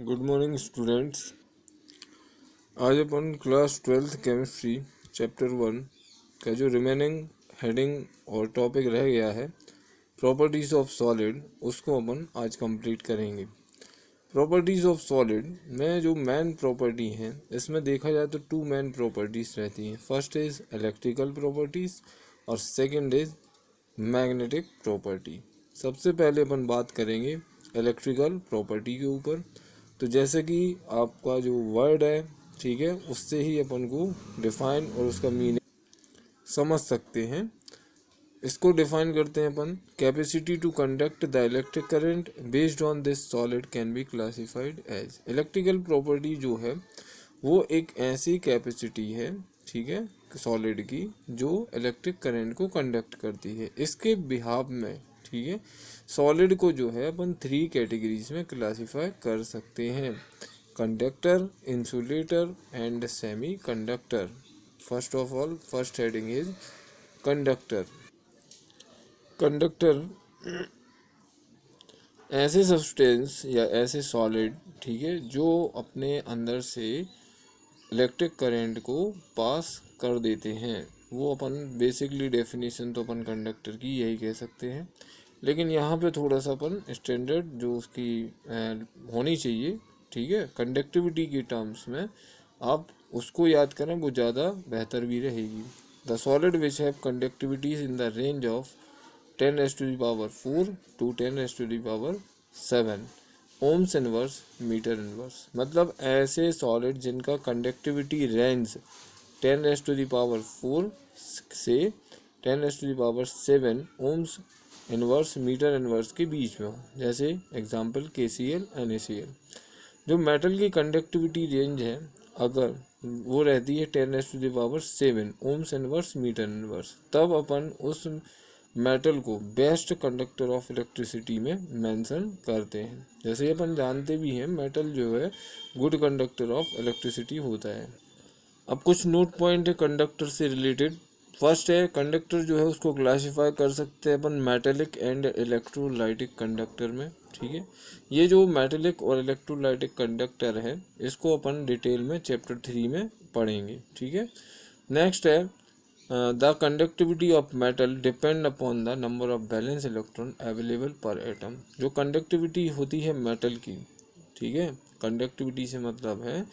Good morning students. आज अपन class 12th chemistry chapter 1 का जो रिमेनिंग हेडिंग और टॉपिक रह गया है प्रॉपर्टीज़ ऑफ सॉलिड, उसको अपन आज कंप्लीट करेंगे। प्रॉपर्टीज़ ऑफ सॉलिड में जो मेन प्रॉपर्टी हैं, इसमें देखा जाए तो टू मेन प्रॉपर्टीज़ रहती हैं। फर्स्ट इज़ इलेक्ट्रिकल प्रॉपर्टीज़ और सेकंड इज़ मैग्नेटिक प्रॉपर्टी। सबसे पहले अपन बात करेंगे इलेक्ट्रिकल प्रॉपर्टी के ऊपर। तो जैसे कि आपका जो वर्ड है, ठीक है, उससे ही अपन को डिफाइन और उसका मीनिंग समझ सकते हैं। इसको डिफाइन करते हैं अपन, capacity to conduct the electric current based on this solid can be classified as. Electrical property जो है वो एक ऐसी कैपेसिटी है, ठीक है, सॉलिड की, जो इलेक्ट्रिक करंट को कंडक्ट करती है। इसके बिहाफ में, ठीक है, सॉलिड को जो है अपन 3 कैटेगरीज में क्लासीफाई कर सकते हैं: conductor, insulator and semi conductor. First of all, first heading is conductor. Conductor ऐसे सब्सटेंस या ऐसे सॉलिड, ठीक है, जो अपने अंदर से इलेक्ट्रिक करंट को पास कर देते हैं। वो अपन बेसिकली डेफिनेशन तो अपन कंडक्टर की यही कह सकते हैं, लेकिन यहाँ पे थोड़ा सा अपन स्टैंडर्ड जो उसकी होनी चाहिए, ठीक है, कंडक्टिविटी की टर्म्स में आप उसको याद करें, वो ज़्यादा बेहतर भी रहेगी। The solid which have conductivities in the range of 10⁻⁴ to 10⁻�7 ohms inverse metre inverse. मतलब ऐसे सॉलिड जिनका कंडक्टिविटी रेंज 10⁻⁴ से 10⁻�7 ओम्स इनवर्स मीटर इनवर्स के बीच में हो, जैसे एग्जांपल KCl NaCl। जो मेटल की कंडक्टिविटी रेंज है, अगर वो रहती है 10⁻⁷ ओम्स इनवर्स मीटर इनवर्स, तब अपन उस मेटल को बेस्ट कंडक्टर ऑफ इलेक्ट्रिसिटी में मेंशन करते हैं। जैसे अपन जानते भी हैं, मेटल जो है गुड कंडक्टर ऑफ इलेक्ट्रिसिटी होता है। अब कुछ नोट पॉइंट है कंडक्टर से रिलेटेड। फर्स्ट है, कंडक्टर जो है उसको क्लासिफाई कर सकते हैं अपन मेटेलिक एंड इलेक्ट्रोलाइटिक कंडक्टर में, ठीक है। ये जो मेटेलिक और इलेक्ट्रोलाइटिक कंडक्टर है, इसको अपन डिटेल में चैप्टर 3 में पढ़ेंगे, ठीक है। नेक्स्ट है, the conductivity of metal depend upon the number of valence electron available पर एटम। जो कंडक्टिविटी होती है मेटल की, ठीक है, कंडक्टिविटी से मतलब है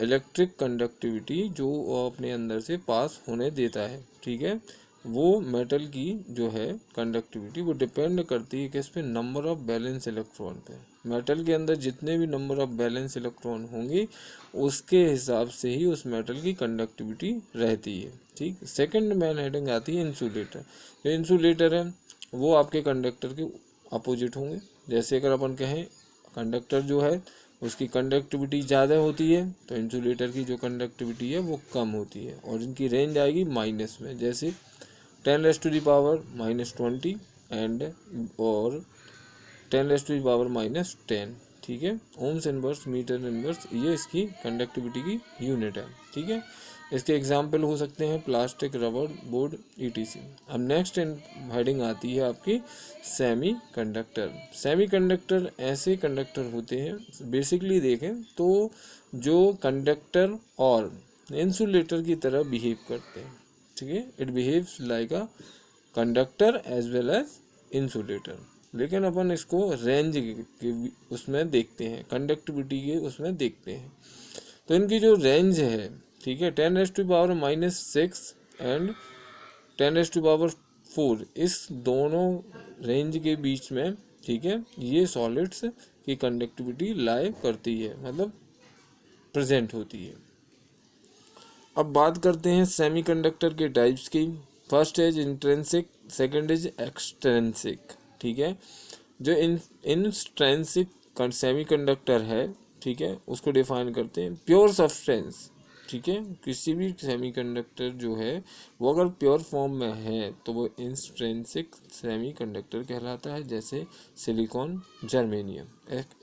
इलेक्ट्रिक कंडक्टिविटी जो अपने अंदर से पास होने देता है, ठीक है। वो मेटल की जो है कंडक्टिविटी वो डिपेंड करती है किस पे, नंबर ऑफ बैलेंस इलेक्ट्रॉन पे। मेटल के अंदर जितने भी नंबर ऑफ बैलेंस इलेक्ट्रॉन होंगे, उसके हिसाब से ही उस मेटल की कंडक्टिविटी रहती है, ठीक। सेकंड मेन हेडिंग आती है इंसुलेटर। जो इंसुलेटर है वो आपके कंडक्टर के अपोजिट होंगे। जैसे अगर अपन कहें कंडक्टर जो है उसकी कंडक्टिविटी ज़्यादा होती है, तो इंसुलेटर की जो कंडक्टिविटी है वो कम होती है, और इनकी रेंज आएगी माइनस में, जैसे 10⁻⁻20 एंड और 10⁻⁻10, ठीक है। ओम्स इनवर्स मीटर इनवर्स ये इसकी कंडक्टिविटी की यूनिट है, ठीक है। इसके एग्जाम्पल हो सकते हैं प्लास्टिक, रबर, बोर्ड, ETC। अब नेक्स्ट हेडिंग आती है आपकी सेमी कंडक्टर। सेमी कंडक्टर ऐसे कंडक्टर होते हैं, बेसिकली देखें तो जो कंडक्टर और इंसुलेटर की तरह बिहेव करते हैं, ठीक है। It behaves like a conductor as well as insulator, लेकिन अपन इसको रेंज के उसमें देखते हैं, कंडक्टिविटी के उसमें देखते हैं। तो इनकी जो रेंज है, ठीक है, 10⁻⁻6 एंड 10⁻⁴, इस दोनों रेंज के बीच में, ठीक है, ये सॉलिड्स की कंडक्टिविटी लाई करती है, मतलब प्रेजेंट होती है। अब बात करते हैं सेमीकंडक्टर के टाइप्स की। First is intrinsic, second is extrinsic, ठीक है। जो इंट्रिंसिक सेमीकंडक्टर है, ठीक है, उसको डिफाइन करते हैं प्योर सब्सटेंस, ठीक है। किसी भी सेमीकंडक्टर जो है वो अगर प्योर फॉर्म में है तो वो इंट्रिंसिक सेमीकंडक्टर कहलाता है, जैसे सिलिकॉन, जर्मेनियम।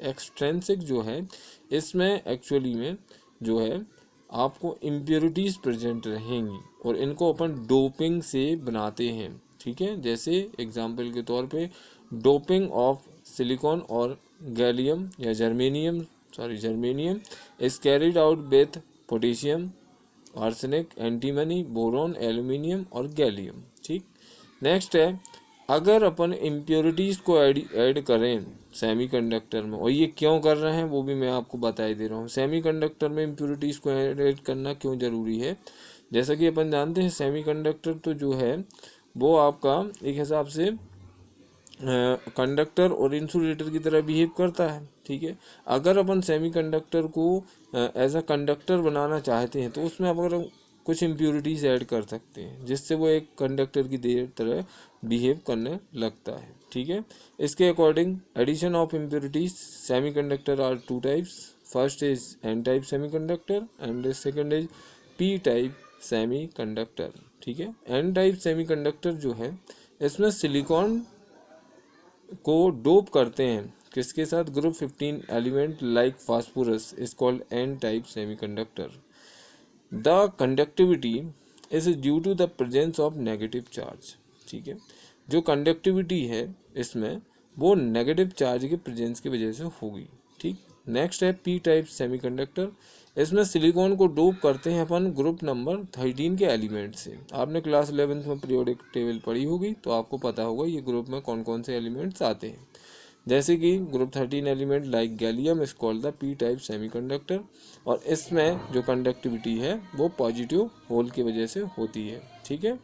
एक्सट्रिंसिक जो है, इसमें एक्चुअली में जो है आपको इम्प्योरिटीज़ प्रेजेंट रहेंगी, और इनको अपन डोपिंग से बनाते हैं, ठीक है। जैसे एग्जाम्पल के तौर पे डोपिंग ऑफ सिलिकॉन और गैलियम या germanium germanium is carried out with potassium, arsenic, antimony, boron, aluminium और गैलियम। ठीक, नेक्स्ट है, अगर अपन इम्प्योरिटीज़ को ऐड करें सेमीकंडक्टर में, और ये क्यों कर रहे हैं वो भी मैं आपको बता ही दे रहा हूँ। सेमीकंडक्टर में इम्प्योरिटीज़ को ऐड करना क्यों ज़रूरी है, जैसा कि अपन जानते हैं सेमीकंडक्टर तो जो है वो आपका एक हिसाब से कंडक्टर और इंसुलेटर की तरह बिहेव करता है। ठीक है, अगर अपन सेमीकंडक्टर को एज अ कंडक्टर बनाना चाहते हैं तो उसमें अगर कुछ इम्प्योरिटीज़ ऐड कर सकते हैं जिससे वो एक कंडक्टर की तरह बिहेव करने लगता है। ठीक है, इसके according addition of impurities semiconductor are two types, first is n type semiconductor and second is p type semiconductor. ठीक है, एन टाइप सेमीकंडक्टर जो है इसमें सिलिकॉन को डोप करते हैं किसके साथ, group 15 element like phosphorus is called n type semiconductor. The conductivity is due to the presence of negative charge. ठीक है, जो कंडक्टिविटी है इसमें वो नेगेटिव चार्ज के प्रेजेंस की वजह से होगी। ठीक, नेक्स्ट है पी टाइप सेमीकंडक्टर, इसमें सिलिकॉन को डोप करते हैं अपन ग्रुप नंबर 13 के एलिमेंट से। आपने क्लास 11th में पीरियोडिक टेबल पढ़ी होगी तो आपको पता होगा ये ग्रुप में कौन कौन से एलिमेंट्स आते हैं, जैसे कि group 13 element like gallium is called the P type semiconductor, और इसमें जो कंडक्टिविटी है वो पॉजिटिव होल की वजह से होती है। ठीक है,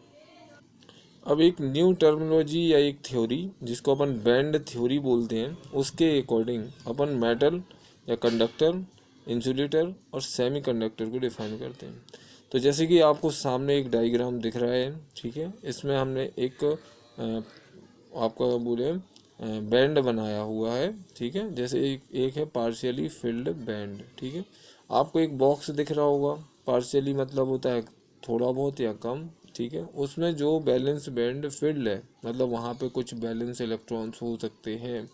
अब एक न्यू टर्मिनोलॉजी या एक थ्योरी जिसको अपन बैंड थ्योरी बोलते हैं, उसके अकॉर्डिंग अपन मेटल या कंडक्टर, इंसुलेटर और सेमीकंडक्टर को डिफाइन करते हैं। तो जैसे कि आपको सामने एक डायग्राम दिख रहा है, ठीक है, इसमें हमने एक आपका बोले बैंड बनाया हुआ है। ठीक है, जैसे एक है पार्शियली फिल्ड बैंड। ठीक है, आपको एक बॉक्स दिख रहा होगा, पार्शियली मतलब होता है थोड़ा बहुत या कम। ठीक है, उसमें जो बैलेंस बैंड फिल्ड है मतलब वहाँ पे कुछ बैलेंस इलेक्ट्रॉन्स हो सकते हैं,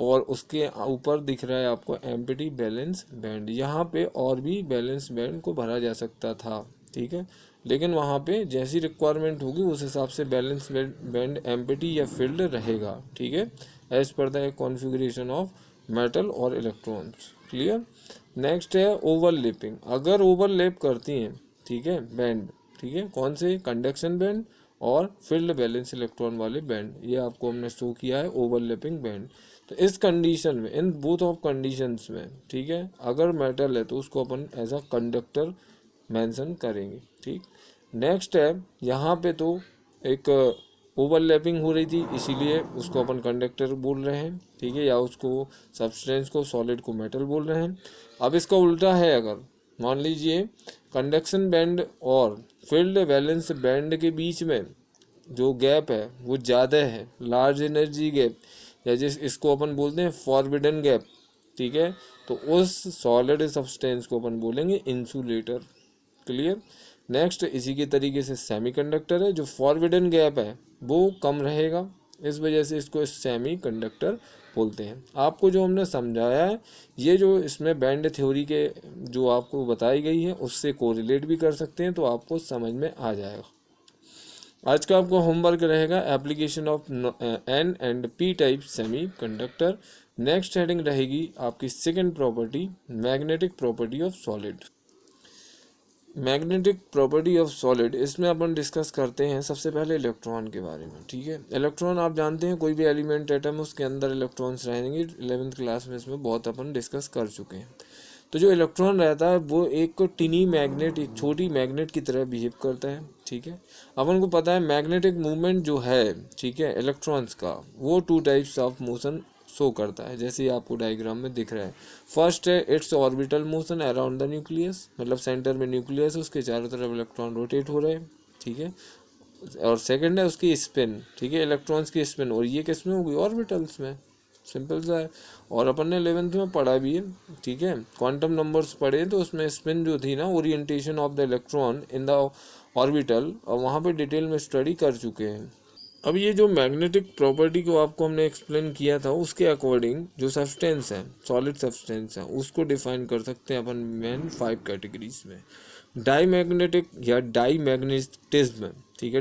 और उसके ऊपर दिख रहा है आपको एम्प्टी बैलेंस बैंड। यहाँ पे और भी बैलेंस बैंड को भरा जा सकता था। ठीक है, लेकिन वहाँ पे जैसी रिक्वायरमेंट होगी उस हिसाब से बैलेंस बैंड एम्प्टी या फिल्ड रहेगा। ठीक है, एज पर द कॉन्फ़िगरेशन ऑफ मेटल और इलेक्ट्रॉन्स। क्लियर। नेक्स्ट है ओवरलैपिंग, अगर ओवरलैप करती हैं, ठीक है, बैंड, ठीक है, कौन से, कंडक्शन बैंड और फील्ड बैलेंस इलेक्ट्रॉन वाले बैंड, ये आपको हमने शो किया है ओवरलैपिंग बैंड। तो इस कंडीशन में, इन बोथ ऑफ कंडीशंस में, ठीक है, अगर मेटल है तो उसको अपन एज अ कंडक्टर मेंशन करेंगे। ठीक, नेक्स्ट है, यहाँ पे तो एक ओवरलैपिंग हो रही थी इसीलिए उसको अपन कंडक्टर बोल रहे हैं। ठीक है, या उसको सब्सटेंस को, सॉलिड को मेटल बोल रहे हैं। अब इसका उल्टा है, अगर मान लीजिए कंडक्शन बैंड और फील्ड वैलेंस बैंड के बीच में जो गैप है वो ज़्यादा है, लार्ज एनर्जी गैप, या इसको अपन बोलते हैं फॉरबिडन गैप। ठीक है, तो उस सॉलिड सब्सटेंस को अपन बोलेंगे इंसुलेटर। क्लियर। नेक्स्ट इसी के तरीके से सेमीकंडक्टर है, जो फॉरबिडन गैप है वो कम रहेगा, इस वजह से इसको सेमीकंडक्टर बोलते हैं। आपको जो हमने समझाया है ये जो इसमें बैंड थ्योरी के जो आपको बताई गई है उससे कोरिलेट भी कर सकते हैं, तो आपको समझ में आ जाएगा। आज का आपको होमवर्क रहेगा application of n and p type semi conductor. Next heading रहेगी आपकी second property, magnetic property of solid. Magnetic property of solid, इसमें अपन डिस्कस करते हैं सबसे पहले इलेक्ट्रॉन के बारे में। ठीक है, इलेक्ट्रॉन आप जानते हैं कोई भी एलिमेंट एटम उसके अंदर इलेक्ट्रॉन्स रहेंगे, 11th क्लास में इसमें बहुत अपन डिस्कस कर चुके हैं। तो जो इलेक्ट्रॉन रहता है वो एक टिनी मैग्नेट, एक छोटी मैग्नेट की तरह बिहेव करता है। ठीक है, अपन को पता है मैग्नेटिक मूवमेंट जो है, ठीक है, इलेक्ट्रॉन्स का, वो 2 टाइप्स ऑफ मोशन शो करता है, जैसे आपको डायग्राम में दिख रहा है। फर्स्ट है it's orbital motion around the nucleus, मतलब सेंटर में न्यूक्लियस उसके चारों तरफ इलेक्ट्रॉन रोटेट हो रहे हैं। ठीक है, और सेकंड है उसकी स्पिन। ठीक है, इलेक्ट्रॉन्स की स्पिन, और ये किस में होगी, ऑर्बिटल्स में, सिंपल सा है। और अपन ने 11th में पढ़ा भी है। ठीक है, क्वांटम नंबर्स पढ़े तो उसमें स्पिन जो थी ना, orientation of the electron in the orbital, और वहाँ पे डिटेल में स्टडी कर चुके हैं। अब ये जो मैग्नेटिक प्रॉपर्टी को आपको हमने एक्सप्लेन किया था उसके अकॉर्डिंग जो सब्सटेंस है, सॉलिड सब्सटेंस है, उसको डिफाइन कर सकते हैं अपन मेन 5 कैटेगरीज में। डाईमैग्नेटिक या डाईमैग्नेटिज्म। ठीक है,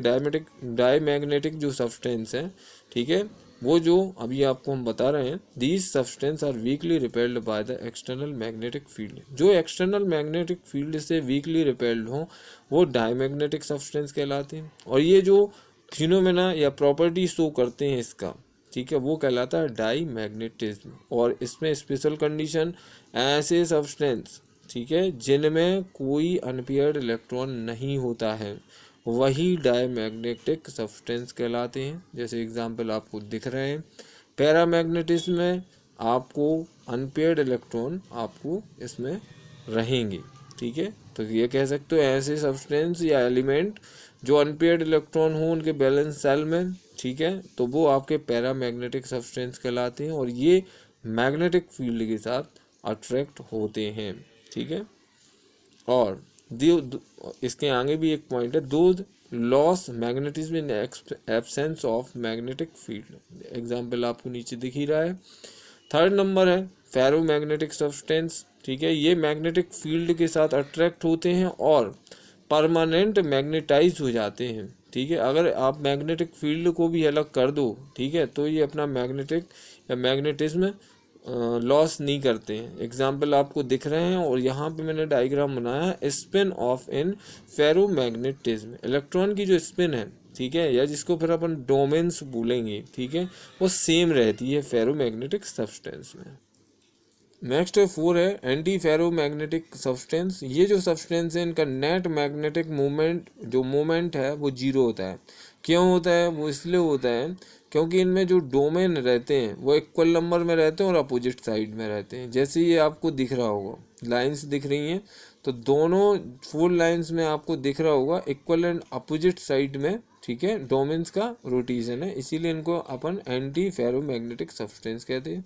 डाईमैग्नेटिक जो सब्सटेंस है, ठीक है, वो जो अभी आपको हम बता रहे हैं, these substance are weakly repelled by the external magnetic field. जो एक्सटर्नल मैग्नेटिक फील्ड से वीकली रिपेल्ड हो वो डायमैग्नेटिक सब्सटेंस कहलाते हैं। और ये जो फिनोमेना या प्रॉपर्टी शो करते हैं इसका, ठीक है, वो कहलाता है डाई मैग्नेटिज्म। और इसमें स्पेशल कंडीशन, ऐसे सब्सटेंस, ठीक है, जिनमें कोई अनपेयर्ड इलेक्ट्रॉन नहीं होता है वही डायमैग्नेटिक सब्सटेंस कहलाते हैं। जैसे एग्जांपल आपको दिख रहे हैं, पैरामैग्नेटिज्म में आपको अनपेयर्ड इलेक्ट्रॉन आपको इसमें रहेंगे, ठीक है। तो ये कह सकते हो ऐसे सब्सटेंस या एलिमेंट जो अनपेयर्ड इलेक्ट्रॉन हो उनके बैलेंस सेल में, ठीक है, तो वो आपके पैरामैग्नेटिक सब्सटेंस कहलाते हैं और ये मैग्नेटिक फील्ड के साथ अट्रैक्ट होते हैं, ठीक है। और इसके आगे भी एक पॉइंट है, दो loss magnetism in absence of magnetic field. Example आपको नीचे दिख ही रहा है। थर्ड नंबर है फेरोमैग्नेटिक सब्सटेंस, ठीक है, ये मैग्नेटिक फील्ड के साथ अट्रैक्ट होते हैं और परमानेंट मैग्नेटाइज हो जाते हैं, ठीक है। अगर आप मैग्नेटिक फील्ड को भी अलग कर दो, ठीक है, तो ये अपना मैग्नेटिक या मैग्नेटिज्म लॉस नहीं करते हैं। एग्जाम्पल आपको दिख रहे हैं और यहाँ पे मैंने डायग्राम बनाया है, स्पिन ऑफ इन फेरोमैग्नेटिज्म। इलेक्ट्रॉन की जो स्पिन है, ठीक है, या जिसको फिर अपन डोमेन्स बोलेंगे, ठीक है, वो सेम रहती है फेरोमैग्नेटिक सब्सटेंस में। नेक्स्ट 4 है एंटी फेरोमैग्नेटिक सब्सटेंस। ये जो सब्सटेंस है इनका नेट मैग्नेटिक मूवमेंट, जो मूवमेंट है वो जीरो होता है। क्यों होता है? वो इसलिए होता है क्योंकि इनमें जो डोमेन रहते हैं वो इक्वल नंबर में रहते हैं और अपोजिट साइड में रहते हैं। जैसे ये आपको दिख रहा होगा, लाइंस दिख रही हैं, तो दोनों 4 लाइंस में आपको दिख रहा होगा इक्वल एंड अपोजिट साइड में, ठीक है, डोमेन्स का रोटेशन है, इसीलिए इनको अपन एंटी फेरोमैग्नेटिक सब्सटेंस कहते हैं।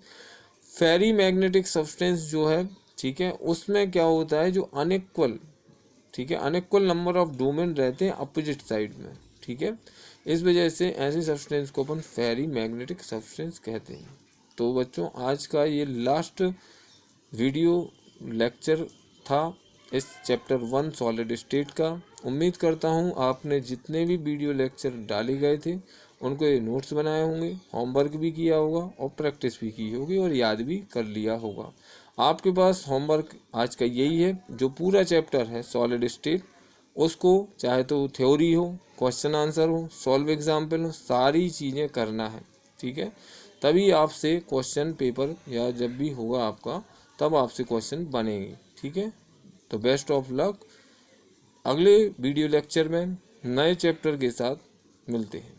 फेरी मैग्नेटिक सब्सटेंस जो है, ठीक है, उसमें क्या होता है, जो अनइक्वल, ठीक है, अनइक्वल नंबर ऑफ डोमेन रहते हैं अपोजिट साइड में, ठीक है, इस वजह से ऐसे सब्सटेंस को अपन फेरी मैग्नेटिक सब्सटेंस कहते हैं। तो बच्चों आज का ये लास्ट वीडियो लेक्चर था इस चैप्टर 1 सॉलिड स्टेट का। उम्मीद करता हूँ आपने जितने भी वीडियो लेक्चर डाले गए थे उनको ये नोट्स बनाए होंगे, होमवर्क भी किया होगा और प्रैक्टिस भी की होगी और याद भी कर लिया होगा। आपके पास होमवर्क आज का यही है, जो पूरा चैप्टर है सॉलिड स्टेट, उसको चाहे तो थ्योरी हो, क्वेश्चन आंसर हो, सॉल्व एग्जाम्पल हो, सारी चीज़ें करना है, ठीक है। तभी आपसे क्वेश्चन पेपर या जब भी होगा आपका तब आपसे क्वेश्चन बनेंगे, ठीक है। तो बेस्ट ऑफ लक। अगले वीडियो लेक्चर में नए चैप्टर के साथ मिलते हैं।